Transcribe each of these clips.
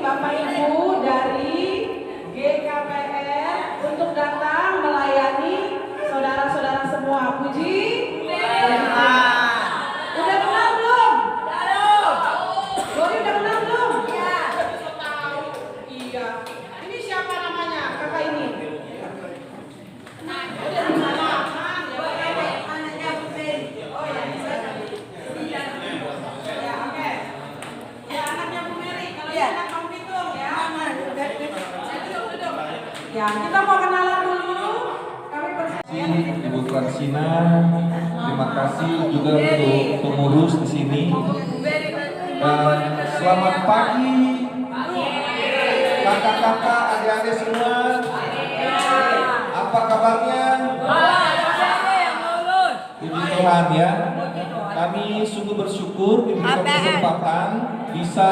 Bapak Ibu dari GKPR untuk datang melayani saudara-saudara semua. Puji. Udah kenal belum? Glory udah kenal belum? Iya. Ini siapa namanya? Kakak ini. Ya, kita mau kenalan dulu. Kami persilakan. Ibu Fransina, terima kasih juga untuk pengurus di sini. Dan selamat pagi, kakak-kakak, adik-adik semua. Apa kabarnya? Puji Tuhan ya. Kami sungguh bersyukur diberikan kesempatan bisa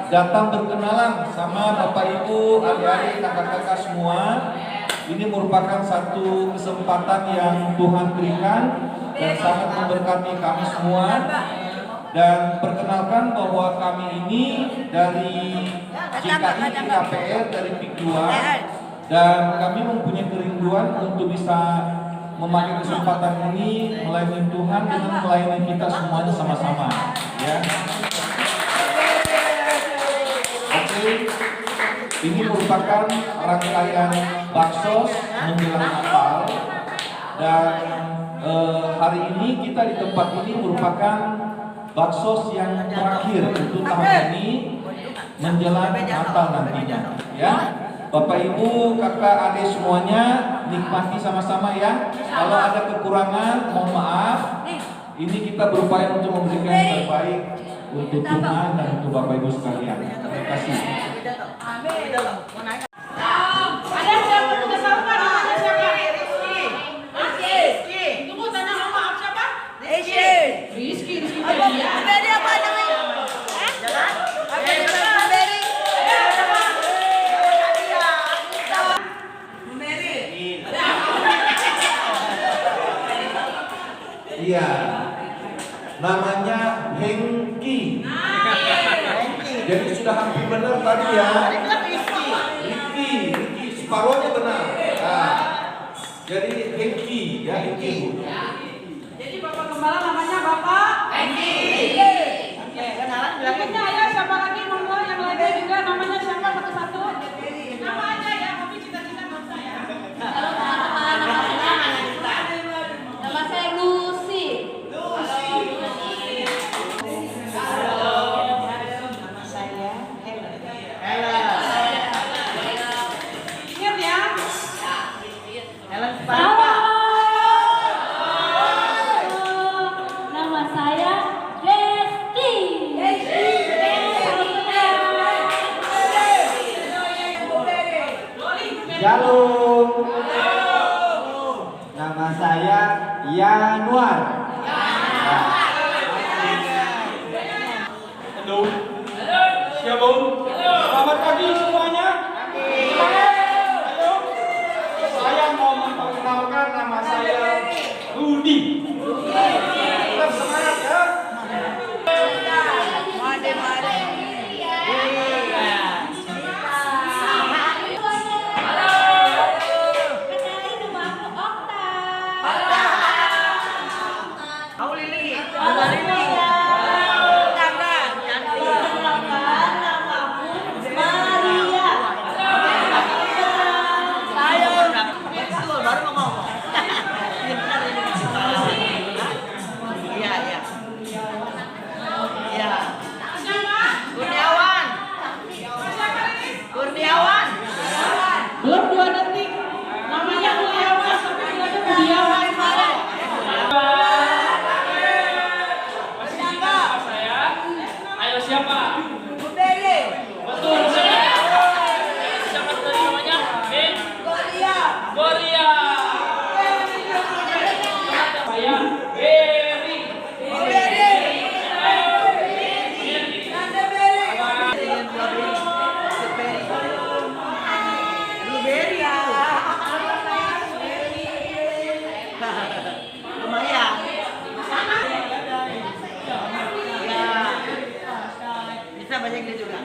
datang berkenalan sama Bapak Ibu, adik-adik, kakak-kakak semua. Ini merupakan satu kesempatan yang Tuhan berikan dan sangat memberkati kami semua. Dan perkenalkan bahwa kami ini dari GKI KPR dari PIK 2 dan kami mempunyai kerinduan untuk bisa memakai kesempatan ini melayani Tuhan dengan melayani kita semuanya sama-sama ya. Ini merupakan rangkaian baksos menjelang Natal dan hari ini kita di tempat ini merupakan baksos yang terakhir untuk tahun ini menjelang Natal nantinya ya. Bapak Ibu, kakak, adik semuanya nikmati sama-sama ya. Kalau ada kekurangan mohon maaf. Ini kita berupaya untuk memberikan yang terbaik untuk Tuhan dan untuk Bapak Ibu sekalian. Terima kasih. Ada siapa sudah tahu kan namanya siapa? Rizky. Tunggu tanya sama maaf siapa? Rizky dia. Beri apa namanya? Iya, namanya Hengki. Jadi sudah hampir benar tadi ya. Ricky, separuhnya benar. Nah, jadi Hengki ya, Hengki. Jadi Bapak Gembala namanya Bapak Hengki. Oke, kenalan berikutnya ya siapa lagi monggo yang lainnya juga namanya siapa satu-satu? Nama aja ya, tapi cita-cita bangsa ya. Nama saya Lucy. Ingat ya. Halo. Nama saya Desti. Shalom. Nama saya Yanuar. Halo. Shalom. Selamat pagi semuanya. Halo. Saya mau memperkenalkan nama saya Rudi. Tetap semangat ya. Kenalin nama aku Okta. Perkenalkan nama aku Maria. Belum 2 detik. Namanya Kurniawan tapi bilangnya Kurniawan. Masih ingat nama saya? Ayo siapa? Betul saya. Siapa tadi namanya? Gloria. Saya Berry. Bisa bahasa Inggris juga.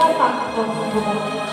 Bapak semua.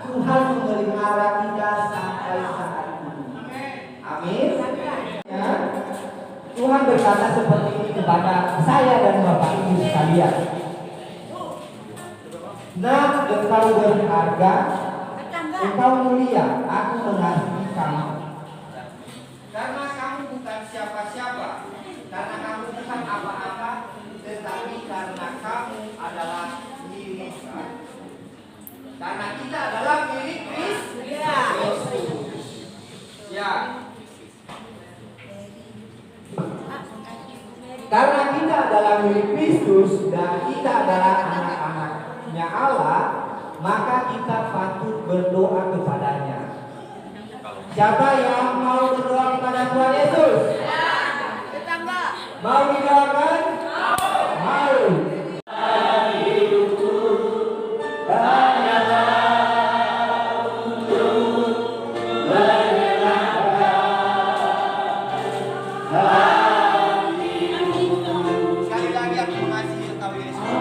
Tuhan memelihara kita sampai saat ini. Amin. Ya. Tuhan berkata seperti ini kepada saya dan Bapak Ibu sekalian. Nah, engkau berharga, engkau mulia, aku mengasihi kamu. Karena kamu bukan siapa-siapa, karena kamu bukan apa-apa, tetapi karena kamu adalah milik Tuhan. Karena kita adalah milik Kristus. Ya. Karena kita adalah milik Kristus dan kita adalah anak-anaknya Allah, maka kita patut berdoa kepadanya. Siapa yang mau berdoa kepada Tuhan Yesus? Mau didoakan? Mau. Sekali lagi aku mengasihi engkau Yesus.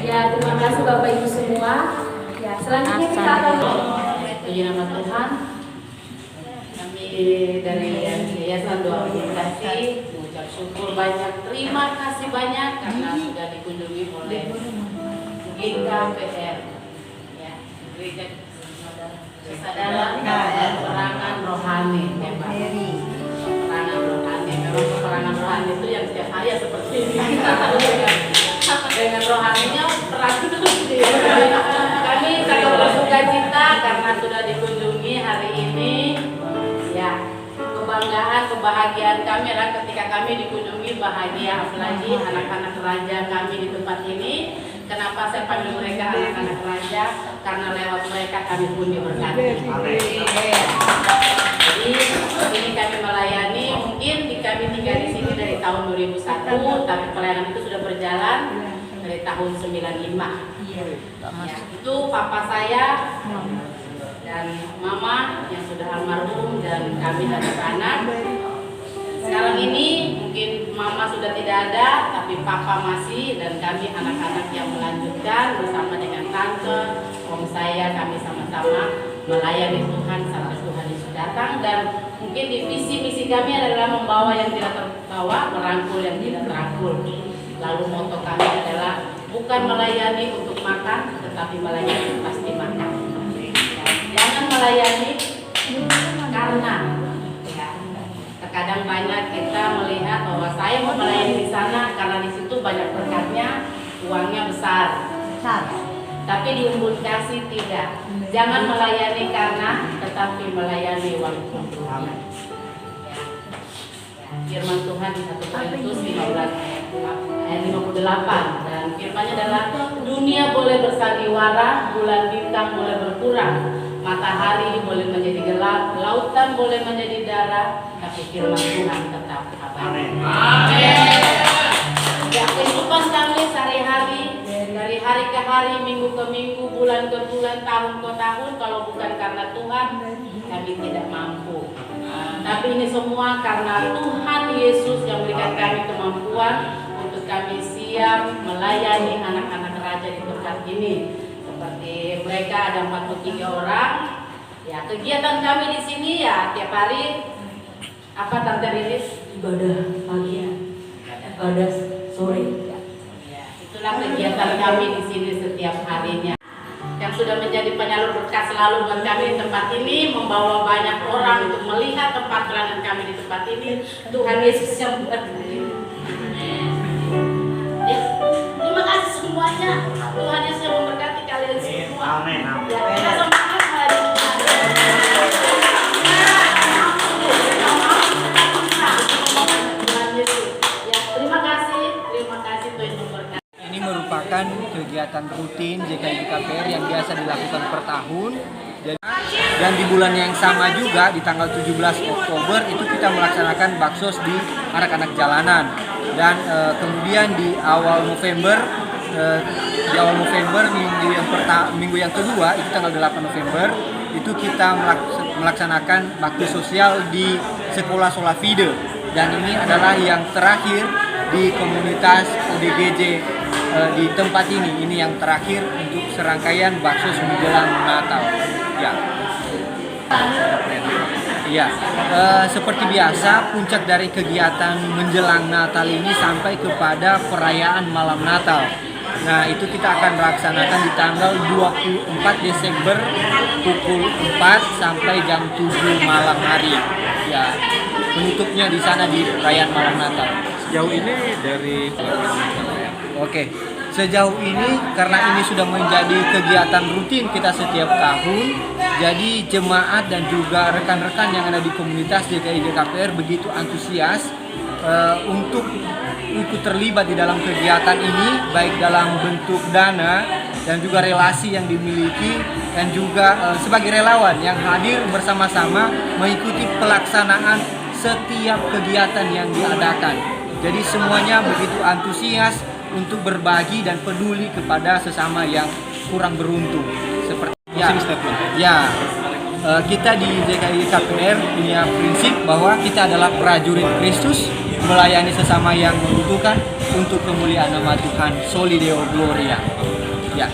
Ya, terima kasih Bapak Ibu semua. Ya, selanjutnya kita akan Puji nama Tuhan. Kami dari Yayasan Doa Meditasi mengucap syukur banyak, terima kasih banyak karena sudah dikunjungi oleh GKPR, ya, Gereja Kesadaran dan Perangan Rohani, ya Pak. Perangan rohani, memang perangan rohani itu yang setiap hari ya seperti ini. Dengan rohaninya perang terus. Kami sangat bersuka cita karena sudah dikunjungi hari ini. Ya, kebanggaan, kebahagiaan kami adalah ketika kami dikunjungi bahagia, apalagi anak-anak raja kami di tempat ini. Kenapa saya panggil mereka anak-anak raja? Karena lewat mereka kami pun diberkati. Jadi ini kami melayani, mungkin kami tinggal di sini dari tahun 2001, tapi pelayanan itu sudah berjalan dari tahun 95. Ya, itu papa saya dan mama yang sudah almarhum dan kami dan anak. Sekarang ini mungkin mama sudah tidak ada, tapi papa masih, dan kami anak-anak yang melanjutkan bersama dengan tante, om saya, kami sama-sama melayani Tuhan sampai Tuhan Yesus datang. Dan mungkin di visi misi kami adalah membawa yang tidak terbawa, merangkul yang tidak terangkul. Lalu moto kami adalah bukan melayani untuk makan, tetapi melayani pasti makan. Jangan melayani karena ya, terkadang banyak kita melihat bahwa saya mau melayani di sana karena di situ banyak berkatnya, uangnya besar. Tapi di Umbul Kasih tidak. Jangan melayani karena, tetapi melayani walaupun Tuhan. Firman Tuhan di 1 Korintus 15 ayat 58, dan firmannya adalah dunia boleh bersandiwara, bulan bintang boleh berkurang, matahari boleh menjadi gelap, lautan boleh menjadi darah, tapi firman Tuhan tetap abadi. Amin. Ya, kehidupan kami sehari-hari dari hari ke hari, minggu ke minggu, bulan ke bulan, tahun ke tahun, kalau bukan karena Tuhan, kami tidak mampu. Tapi ini semua karena Tuhan Yesus yang berikan kami kemampuan untuk kami siap melayani anak-anak raja di tempat ini. Seperti mereka ada 43 orang. Ya, kegiatan kami di sini ya tiap hari apa Tante Rilis? Ibadah pagi ya, ibadah sore. Ya, itulah kegiatan kami di sini setiap harinya. Yang sudah menjadi penyalur berkat selalu buat kami di tempat ini, membawa banyak orang untuk melihat tempat pelayanan kami di tempat ini. Tuhan Yesus yang buat ini. Ya, terima kasih semuanya. Tuhan Yesus yang memberkati kalian semua. Amin. Ya, kita semangat melayani Tuhan. Tuhan Yesus. Ya, terima kasih Tuhan memberkati. Ini merupakan kegiatan rutin JKI KPR yang biasa dilakukan per tahun. Dan di bulan yang sama juga di tanggal 17 Oktober itu kita melaksanakan baksos di anak-anak jalanan. Dan kemudian di awal November minggu yang kedua itu tanggal 8 November itu kita melaksanakan bakti sosial di sekolah Solafide. Dan ini adalah yang terakhir di komunitas ODGJ di tempat ini yang terakhir untuk serangkaian baksos menjelang Natal. Ya, seperti biasa puncak dari kegiatan menjelang Natal ini sampai kepada perayaan malam Natal. Nah, itu kita akan laksanakan di tanggal 24 Desember pukul 4 sampai jam 7 malam hari. Ya, penutupnya di sana di perayaan malam Natal. Sejauh ini dari Oke, sejauh ini karena ini sudah menjadi kegiatan rutin kita setiap tahun, jadi jemaat dan juga rekan-rekan yang ada di komunitas JKI KPR begitu antusias untuk ikut terlibat di dalam kegiatan ini, baik dalam bentuk dana dan juga relasi yang dimiliki, dan juga sebagai relawan yang hadir bersama-sama mengikuti pelaksanaan setiap kegiatan yang diadakan. Jadi semuanya begitu antusias untuk berbagi dan peduli kepada sesama yang kurang beruntung. Seperti kita di JKI KPR punya prinsip bahwa kita adalah prajurit Kristus, melayani sesama yang membutuhkan untuk kemuliaan nama Tuhan. Soli Deo Gloria. Ya.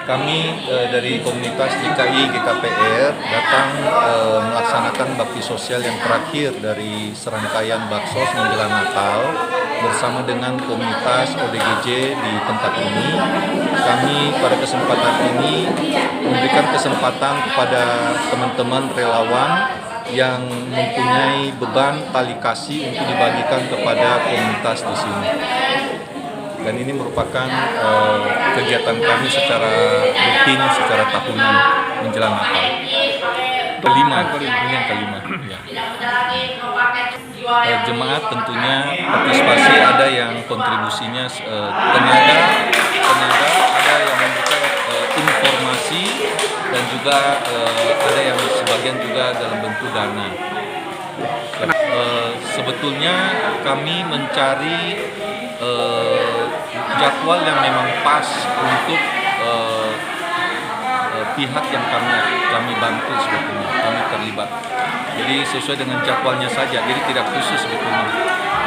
Kami dari komunitas JKI KPR datang melaksanakan bakti sosial yang terakhir dari serangkaian baksos menjelang Natal bersama dengan komunitas ODGJ di tempat ini. Kami pada kesempatan ini memberikan kesempatan kepada teman-teman relawan yang mempunyai beban tali kasih untuk dibagikan kepada komunitas di sini. Dan ini merupakan kegiatan kami secara rutin, secara tahunan menjelang Natal. Ini yang kelima. Ya. Jemaat tentunya partisipasi, ada yang kontribusinya tenaga, ada yang memberikan informasi, dan juga ada yang sebagian juga dalam bentuk dana. Sebetulnya kami mencari jadwal yang memang pas untuk pihak yang kami bantu sebetulnya, kami terlibat. Jadi sesuai dengan jadwalnya saja, jadi tidak khusus sebetulnya.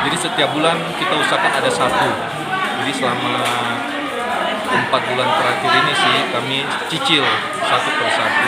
Jadi setiap bulan kita usahakan ada satu. Jadi selama 4 bulan terakhir ini sih kami cicil satu per satu.